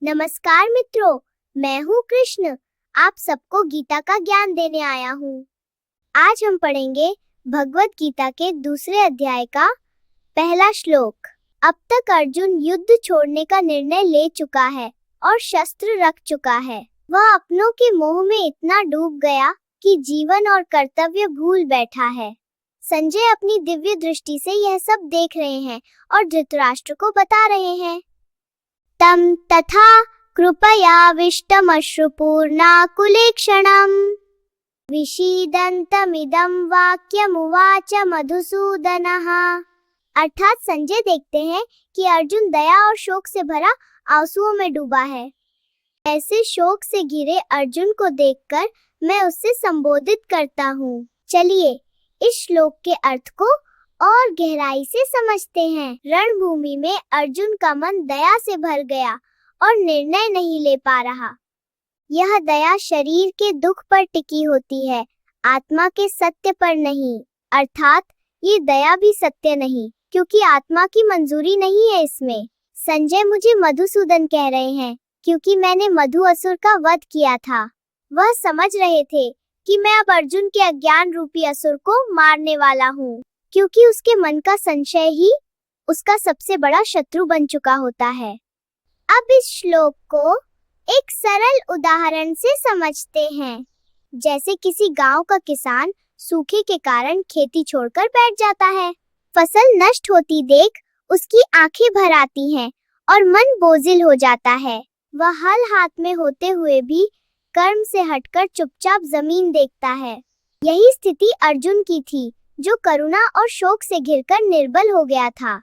नमस्कार मित्रों, मैं हूँ कृष्ण। आप सबको गीता का ज्ञान देने आया हूँ। आज हम पढ़ेंगे भगवत गीता के दूसरे अध्याय का पहला श्लोक। अब तक अर्जुन युद्ध छोड़ने का निर्णय ले चुका है और शस्त्र रख चुका है। वह अपनों के मोह में इतना डूब गया कि जीवन और कर्तव्य भूल बैठा है। संजय अपनी दिव्य दृष्टि से यह सब देख रहे हैं और धृतराष्ट्र को बता रहे हैं। तम तथा कृपयाविष्टमश्रुपूर्णाकुलेक्षणम् विषीदन्तमिदं वाक्यमुवाच मधुसूदनः। अर्थात संजय देखते हैं कि अर्जुन दया और शोक से भरा आंसुओं में डूबा है। ऐसे शोक से घिरे अर्जुन को देखकर मैं उससे संबोधित करता हूँ। चलिए इस श्लोक के अर्थ को और गहराई से समझते हैं। रणभूमि में अर्जुन का मन दया से भर गया और निर्णय नहीं ले पा रहा। यह दया शरीर के दुख पर टिकी होती है, आत्मा के सत्य पर नहीं। अर्थात ये दया भी सत्य नहीं, क्योंकि आत्मा की मंजूरी नहीं है इसमें। संजय मुझे मधुसूदन कह रहे हैं क्योंकि मैंने मधु असुर का वध किया था। वह समझ रहे थे कि मैं अब अर्जुन के अज्ञान रूपी असुर को मारने वाला हूँ, क्योंकि उसके मन का संशय ही उसका सबसे बड़ा शत्रु बन चुका होता है। अब इस श्लोक को एक सरल उदाहरण से समझते हैं। जैसे किसी गांव का किसान सूखे के कारण खेती छोड़कर बैठ जाता है। फसल नष्ट होती देख उसकी आंखें भर आती हैं और मन बोझिल हो जाता है। वह हल हाथ में होते हुए भी कर्म से हटकर चुपचाप जमीन देखता है। यही स्थिति अर्जुन की थी, जो करुणा और शोक से घिरकर निर्बल हो गया था।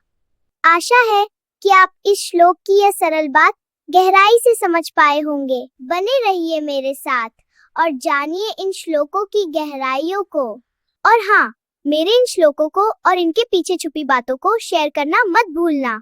आशा है कि आप इस श्लोक की यह सरल बात गहराई से समझ पाए होंगे। बने रहिए मेरे साथ और जानिए इन श्लोकों की गहराइयों को। और हाँ, मेरे इन श्लोकों को और इनके पीछे छुपी बातों को शेयर करना मत भूलना।